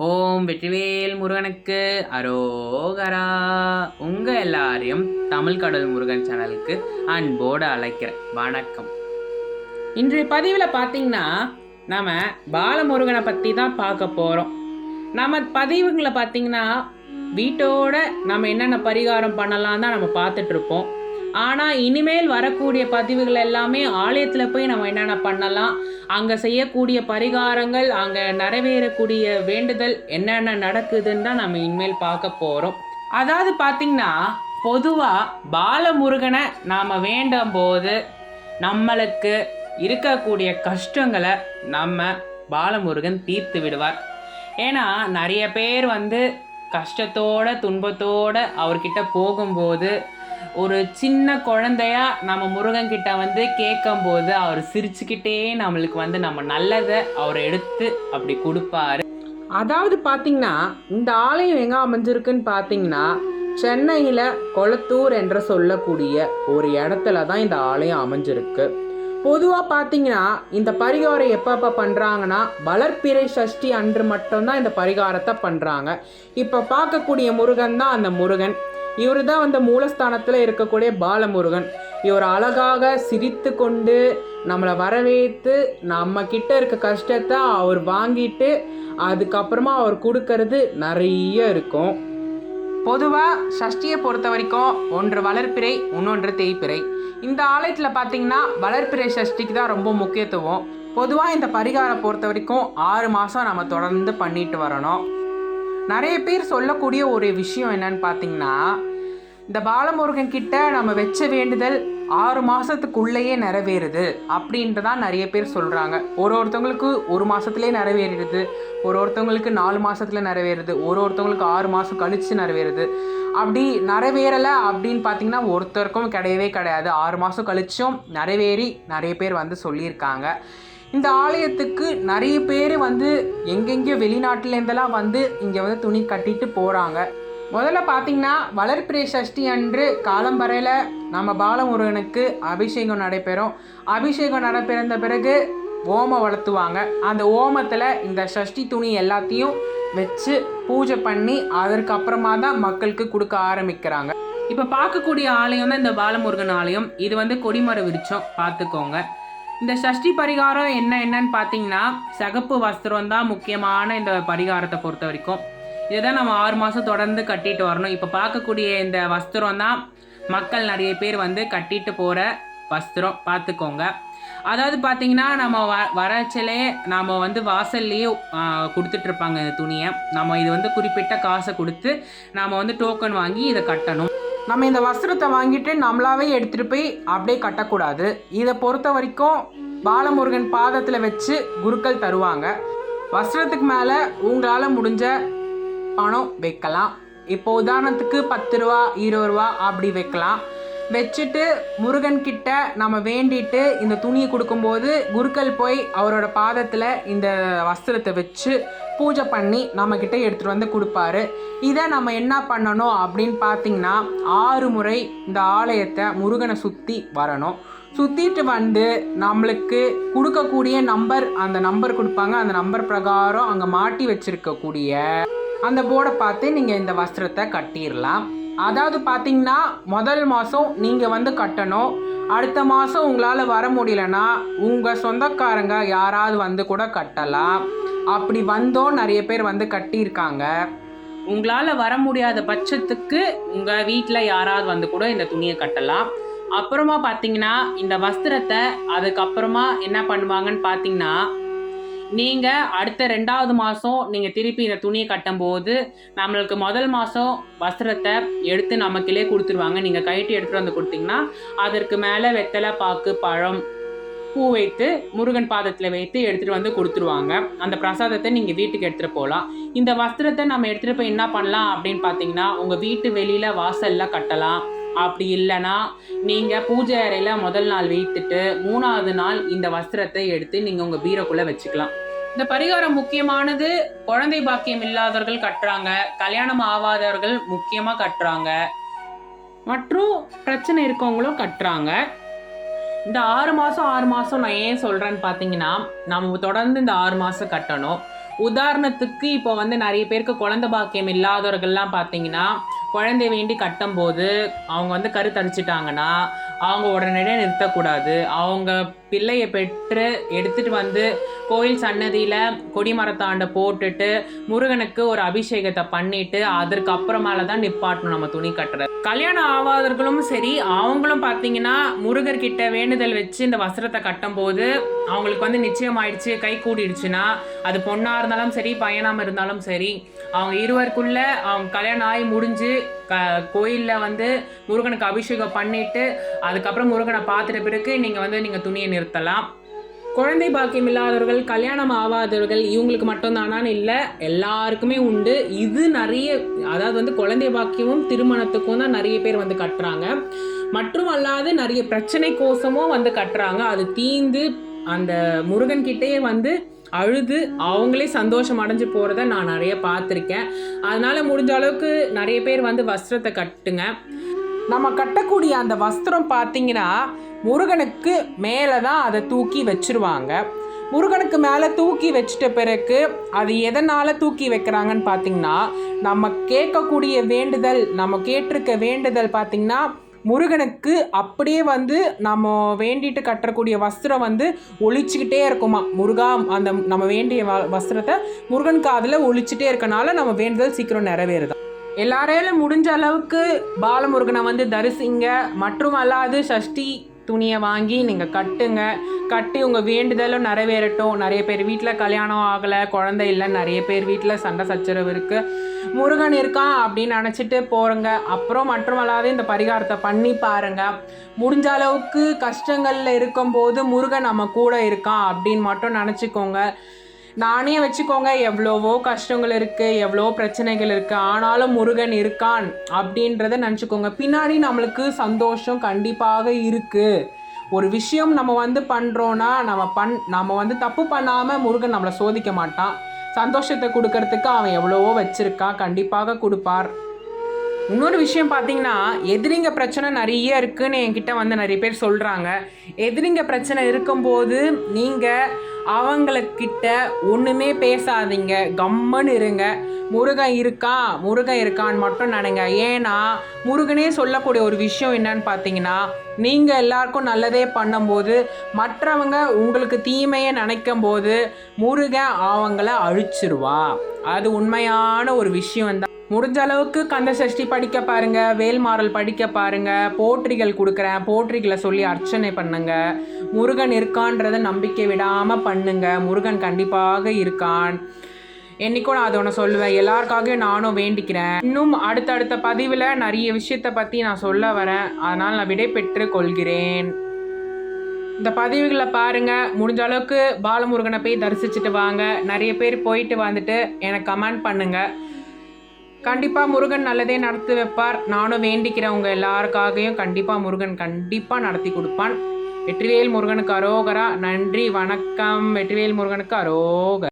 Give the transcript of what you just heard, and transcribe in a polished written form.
ஓம் வெற்றிவேல் முருகனுக்கு அரோகரா. உங்கள் எல்லாரையும் தமிழ் கடல் முருகன் சேனலுக்கு அன்போடு அழைக்கிறேன். வணக்கம். இன்றைய பதிவில் பார்த்தீங்கன்னா நம்ம பாலமுருகனை பற்றி தான் பார்க்க போகிறோம். நம்ம பதிவுகளை பார்த்தீங்கன்னா வீட்டோட நம்ம என்னென்ன பரிகாரம் பண்ணலாம் தான் நம்ம பார்த்துட்ருப்போம். ஆனால் இனிமேல் வரக்கூடிய பதிவுகள் எல்லாமே ஆலயத்தில் போய் நம்ம என்னென்ன பண்ணலாம், அங்கே செய்யக்கூடிய பரிகாரங்கள், அங்கே நிறைவேறக்கூடிய வேண்டுதல் என்னென்ன நடக்குதுன்னு தான் நம்ம இனிமேல் பார்க்க போகிறோம். அதாவது பார்த்திங்கன்னா பொதுவாக பாலமுருகனை நாம் வேண்டும் போது நம்மளுக்கு இருக்கக்கூடிய கஷ்டங்களை நம்ம பாலமுருகன் தீர்த்து விடுவார். ஏன்னா நிறைய பேர் கஷ்டத்தோட துன்பத்தோடு அவர்கிட்ட போகும்போது ஒரு சின்ன குழந்தையா நம்ம முருகன்கிட்ட கேட்கும்போது அவர் சிரிச்சுக்கிட்டே நம்மளுக்கு நம்ம நல்லதை அவர் எடுத்து அப்படி கொடுப்பாரு. அதாவது பார்த்தீங்கன்னா இந்த ஆலயம் எங்கே அமைஞ்சிருக்குன்னு பார்த்தீங்கன்னா சென்னையில் கொளத்தூர் என்று சொல்லக்கூடிய ஒரு இடத்துல தான் இந்த ஆலயம் அமைஞ்சிருக்கு. பொதுவாக பார்த்தீங்கன்னா இந்த பரிகாரம் எப்போ பண்ணுறாங்கன்னா வளர்ப்பிறை சஷ்டி அன்று மட்டும்தான் இந்த பரிகாரத்தை பண்ணுறாங்க. இப்போ பார்க்கக்கூடிய முருகன் தான் அந்த முருகன். இவர் தான் மூலஸ்தானத்தில் இருக்கக்கூடிய பாலமுருகன். இவர் அழகாக சிரித்து கொண்டு நம்மளை வரவேற்று நம்ம கிட்ட இருக்க கஷ்டத்தை அவர் வாங்கிட்டு அதுக்கப்புறமா அவர் கொடுக்கறது நிறைய இருக்கும். பொதுவாக சஷ்டியை பொறுத்த வரைக்கும் ஒன்று வளர்ப்பிறை, இன்னொன்று தேய்ப்பிறை. இந்த ஆலயத்தில் பார்த்தீங்கன்னா வளர்ப்பிறை சஷ்டிக்கு தான் ரொம்ப முக்கியத்துவம். பொதுவாக இந்த பரிகாரம் பொறுத்த வரைக்கும் 6 மாதம் நம்ம தொடர்ந்து பண்ணிட்டு வரணும். நிறைய பேர் சொல்லக்கூடிய ஒரு விஷயம் என்னன்னு பார்த்தீங்கன்னா இந்த பாலமுருகன் கிட்ட நம்ம வச்ச வேண்டுதல் 6 மாதத்துக்குள்ளேயே நிறைவேறுது அப்படின்றதான் நிறைய பேர் சொல்கிறாங்க. ஒருத்தவங்களுக்கு 1 மாதத்துலேயே நிறைவேறிடுது, ஒருத்தவங்களுக்கு 4 மாதத்தில் நிறைவேறுது, ஒருத்தவங்களுக்கு 6 மாதம் கழித்து நிறைவேறுது. அப்படி நிறைவேறலை அப்படின்னு பார்த்தீங்கன்னா ஒருத்தருக்கும் கிடையவே கிடையாது. 6 மாதம் கழிச்சும் நிறைவேறி நிறைய பேர் சொல்லியிருக்காங்க. இந்த ஆலயத்துக்கு நிறைய பேர் எங்கெங்கேயோ வெளிநாட்டிலேருந்தெல்லாம் இங்கே துணி கட்டிட்டு போகிறாங்க. முதல்ல பார்த்தீங்கன்னா வளர்ப்பிறை சஷ்டி அன்று காலம்பறையில் நம்ம பாலமுருகனுக்கு அபிஷேகம் நடைபெறும். அபிஷேகம் நடைபெறுந்த பிறகு ஓமம் வளர்த்துவாங்க. அந்த ஓமத்தில் இந்த சஷ்டி துணி எல்லாத்தையும் வச்சு பூஜை பண்ணி அதற்கப்புறமா தான் மக்களுக்கு கொடுக்க ஆரம்பிக்கிறாங்க. இப்போ பார்க்கக்கூடிய ஆலயம் தான் இந்த பாலமுருகன் ஆலயம். இது கொடிமர விருட்சம், பார்த்துக்கோங்க. இந்த சஷ்டி பரிகாரம் என்னன்னு பார்த்தீங்கன்னா சிகப்பு வஸ்திரம் தான் முக்கியமான இந்த பரிகாரத்தை பொறுத்த வரைக்கும். இதை தான் நம்ம 6 மாதம் தொடர்ந்து கட்டிட்டு வரணும். இப்போ பார்க்கக்கூடிய இந்த வஸ்திரம் தான் மக்கள் நிறைய பேர் கட்டிட்டு போகிற வஸ்திரம், பார்த்துக்கோங்க. அதாவது பார்த்தீங்கன்னா நம்ம வரச்சிலே நாம் வாசல்லையே கொடுத்துட்ருப்பாங்க இந்த துணியை. நம்ம இது குறிப்பிட்ட காசை கொடுத்து நாம் டோக்கன் வாங்கி இதை கட்டணும். நம்ம இந்த வஸ்திரத்தை வாங்கிட்டு நம்மளாவே எடுத்துகிட்டு போய் அப்படியே கட்டக்கூடாது. இதை பொறுத்த வரைக்கும் பாலமுருகன் பாதத்தில் வச்சு குருக்கள் தருவாங்க. வஸ்திரத்துக்கு மேலே உங்களால் முடிஞ்ச பணம் வைக்கலாம். இப்போ உதாரணத்துக்கு 10 ரூபா 20 ரூபா அப்படி வைக்கலாம். வச்சுட்டு முருகன் கிட்ட நம்ம வேண்டிட்டு இந்த துணியை கொடுக்கும்போது குருக்கள் போய் அவரோட பாதத்தில் இந்த வஸ்திரத்தை வச்சு பூஜை பண்ணி நம்மக்கிட்ட எடுத்துகிட்டு கொடுப்பாரு. இதை நம்ம என்ன பண்ணணும் அப்படின்னு பார்த்தீங்கன்னா 6 முறை இந்த ஆலயத்தை முருகனை சுற்றி வரணும். சுற்றிட்டு நம்மளுக்கு கொடுக்கக்கூடிய நம்பர், அந்த நம்பர் கொடுப்பாங்க. அந்த நம்பர் பிரகாரம் அங்கே மாட்டி வச்சுருக்கக்கூடிய அந்த போர்டை பார்த்து நீங்கள் இந்த வஸ்திரத்தை கட்டிடலாம். அதாவது பார்த்தீங்கன்னா முதல் மாதம் நீங்கள் கட்டணும். அடுத்த மாதம் உங்களால் வர முடியலன்னா உங்கள் சொந்தக்காரங்க யாராவது கூட கட்டலாம். அப்படி நிறைய பேர் கட்டியிருக்காங்க. உங்களால் வர முடியாத பட்சத்துக்கு உங்கள் வீட்டில் யாராவது கூட இந்த துணியை கட்டலாம். அப்புறமா பார்த்தீங்கன்னா இந்த வஸ்திரத்தை அதுக்கப்புறமா என்ன பண்ணுவாங்கன்னு பார்த்தீங்கன்னா நீங்கள் அடுத்த 2வது மாதம் நீங்கள் திருப்பி இந்த துணியை கட்டும்போது நம்மளுக்கு முதல் மாதம் வஸ்திரத்தை எடுத்து நமக்கிலே கொடுத்துருவாங்க. நீங்கள் கைட்டு எடுத்துகிட்டு கொடுத்தீங்கன்னா அதற்கு மேலே வெத்தலை, பாக்கு, பழம், பூ வைத்து முருகன் பாதத்தில் வைத்து எடுத்துகிட்டு கொடுத்துருவாங்க. அந்த பிரசாதத்தை நீங்கள் வீட்டுக்கு எடுத்துகிட்டு போகலாம். இந்த வஸ்திரத்தை நம்ம எடுத்துகிட்டு போய் என்ன பண்ணலாம் அப்படின்னு பார்த்தீங்கன்னா உங்கள் வீட்டு வெளியில் வாசலில் கட்டலாம். அப்படி இல்லைன்னா நீங்கள் பூஜை அறையில் முதல் நாள் வைத்துட்டு 3வது நாள் இந்த வஸ்திரத்தை எடுத்து நீங்கள் உங்கள் பீரோக்குள்ளே வச்சுக்கலாம். இந்த பரிகாரம் முக்கியமானது குழந்தை பாக்கியம் இல்லாதவர்கள் கட்டுறாங்க, கல்யாணம் ஆகாதவர்கள் முக்கியமாக கட்டுறாங்க, மற்றும் பிரச்சனை இருக்கவங்களும் கட்டுறாங்க. இந்த 6 மாதம் நான் ஏன் சொல்கிறேன்னு பார்த்தீங்கன்னா நம்ம தொடர்ந்து இந்த 6 மாதம் கட்டணும். உதாரணத்துக்கு இப்போ வந்து நிறைய பேருக்கு குழந்தை பாக்கியம் இல்லாதவர்கள்லாம் பார்த்தீங்கன்னா, குழந்தை வேண்டி கட்டும்போது அவங்க வந்து கருத்தரிச்சிட்டாங்கன்னா அவங்க உடனடியே நிறுத்தக்கூடாது. அவங்க பிள்ளைய பெற்று எடுத்துட்டு வந்து கோயில் சன்னதியில் கொடிமரத்தாண்ட போட்டுட்டு முருகனுக்கு ஒரு அபிஷேகத்தை பண்ணிட்டு அதற்கு அப்புறமால தான் நிப்பாட்டணும் நம்ம துணி கட்டுறது. கல்யாணம் ஆகாதவர்களும் சரி, அவங்களும் பார்த்தீங்கன்னா முருகர்கிட்ட வேண்டுதல் வச்சு இந்த வஸ்திரத்தை கட்டும் போது அவங்களுக்கு வந்து நிச்சயம் ஆயிடுச்சு, கை கூடிடுச்சுன்னா, அது பொண்ணாக இருந்தாலும் சரி பையனாக இருந்தாலும் சரி, அவங்க இருவருக்குள்ள அவங்க கல்யாணம் ஆகி முடிஞ்சு கோயிலில் வந்து முருகனுக்கு அபிஷேகம் பண்ணிட்டு அதுக்கப்புறம் முருகனை பார்த்துட்ட பிறகு நீங்கள் துணியை நிறுத்தலாம். குழந்தை பாக்கியம் இல்லாதவர்கள், கல்யாணம் ஆகாதவர்கள் இவங்களுக்கு மட்டும்தானான்னு இல்லை, எல்லாருக்குமே உண்டு. இது நிறைய, அதாவது வந்து குழந்தை பாக்கியமும் திருமணத்துக்கும் தான் நிறைய பேர் வந்து கட்டுறாங்க. மற்றும் அல்லாது நிறைய பிரச்சனை கோசமும் வந்து கட்டுறாங்க. அது தீந்து அந்த முருகன்கிட்டயே வந்து அழுது அவங்களே சந்தோஷம் அடைஞ்சு போகிறத நான் நிறைய பார்த்துருக்கேன். அதனால் முடிஞ்ச அளவுக்கு நிறைய பேர் வந்து வஸ்திரத்தை கட்டுங்க. நம்ம கட்டக்கூடிய அந்த வஸ்திரம் பார்த்திங்கன்னா முருகனுக்கு மேலே தான் அதை தூக்கி வச்சுருவாங்க. முருகனுக்கு மேலே தூக்கி வச்சிட்ட பிறகு அது எதனால் தூக்கி வைக்கிறாங்கன்னு பார்த்திங்கன்னா, நம்ம கேட்கக்கூடிய வேண்டுதல், நம்ம கேட்டிருக்க வேண்டுதல் பார்த்திங்கன்னா முருகனுக்கு அப்படியே வந்து நம்ம வேண்டிட்டு கட்டக்கூடிய வஸ்திரம் வந்து ஒழிச்சுக்கிட்டே இருக்குமா. முருகா அந்த நம்ம வேண்டிய வஸ்திரத்தை முருகன் காதில் ஒழிச்சுட்டே இருக்கனால நம்ம வேண்டுதல் சீக்கிரம் நிறைவேறுதான். எல்லாரையும் முடிஞ்ச அளவுக்கு பாலமுருகனை வந்து தரிசிங்க. மற்றும் அல்லாது சஷ்டி துணியை வாங்கி நீங்கள் கட்டுங்க. கட்டி உங்கள் வேண்டுதலும் நிறைவேறட்டும். நிறைய பேர் வீட்டில் கல்யாணம் ஆகலை, குழந்தை இல்லை, நிறைய பேர் வீட்டில் சண்டை சச்சரவு இருக்குது. முருகன் இருக்கான் அப்படின்னு நினச்சிட்டு போகிறங்க. அப்புறம் மற்றும் அல்லாது இந்த பரிகாரத்தை பண்ணி பாருங்கள். முடிஞ்ச அளவுக்கு கஷ்டங்களில் இருக்கும்போது முருகன் நம்ம கூட இருக்கான் அப்படின்னு மட்டும் நினச்சிக்கோங்க. நானே வச்சுக்கோங்க, எவ்வளவோ கஷ்டங்கள் இருக்குது, எவ்வளோ பிரச்சனைகள் இருக்குது, ஆனாலும் முருகன் இருக்கான் அப்படின்றத நினச்சிக்கோங்க. பின்னாடி நம்மளுக்கு சந்தோஷம் கண்டிப்பாக இருக்குது. ஒரு விஷயம் நம்ம வந்து பண்ணுறோன்னா நம்ம வந்து தப்பு பண்ணாமல் முருகன் நம்மளை சோதிக்க மாட்டான். சந்தோஷத்தை கொடுக்கறதுக்கு அவன் எவ்வளவோ வச்சுருக்கான், கண்டிப்பாக கொடுப்பார். இன்னொரு விஷயம் பார்த்தீங்கன்னா, எதிரிங்க பிரச்சனை நிறைய இருக்குதுன்னு என்கிட்ட வந்து நிறைய பேர் சொல்கிறாங்க. எதிரிங்க பிரச்சனை இருக்கும்போது நீங்கள் அவங்களுக்கிட்ட ஒன்றுமே பேசாதீங்க, கம்மன்னு இருங்க. முருகன் இருக்கான்னு மட்டும் நினைங்க. ஏன்னா முருகனே சொல்லக்கூடிய ஒரு விஷயம் என்னன்னு பார்த்தீங்கன்னா, நீங்கள் எல்லாருக்கும் நல்லதே பண்ணும்போது மற்றவங்க உங்களுக்கு தீமையை நினைக்கும் போது முருகன் அவங்கள அழிச்சிருவா. அது உண்மையான ஒரு விஷயம் தான். முடிஞ்ச அளவுக்கு கந்த சஷ்டி படிக்க பாருங்க, வேல்மாறல் படிக்க பாருங்க, போற்றிகள் கொடுக்குறேன், போற்றிகளை சொல்லி அர்ச்சனை பண்ணுங்க. முருகன் இருக்கான்றதை நம்பிக்கை விடாமல் பண்ணுங்க. முருகன் கண்டிப்பாக இருக்கான். என்றைக்கும் நான் அதை ஒன்று சொல்லுவேன். எல்லாருக்காகவும் நானும் வேண்டிக்கிறேன். இன்னும் அடுத்தடுத்த பதிவில் நிறைய விஷயத்தை பற்றி நான் சொல்ல வரேன். அதனால் நான் விடை பெற்று கொள்கிறேன். இந்த பதிவுகளை பாருங்கள். முடிஞ்ச அளவுக்கு பாலமுருகனை போய் தரிசிச்சுட்டு வாங்க. நிறைய பேர் போயிட்டு வந்துட்டு எனக்கு கமெண்ட் பண்ணுங்கள். கண்டிப்பாக முருகன் நல்லதே நடத்தி வைப்பார். நானும் வேண்டிக்கிறேன் உங்கள் எல்லாருக்காகவும். கண்டிப்பாக முருகன் கண்டிப்பாக நடத்தி கொடுப்பான். வெற்றிவேல் முருகனுக்கு அரோகரா. நன்றி, வணக்கம். வெற்றிவேல் முருகனுக்கு அரோகரா.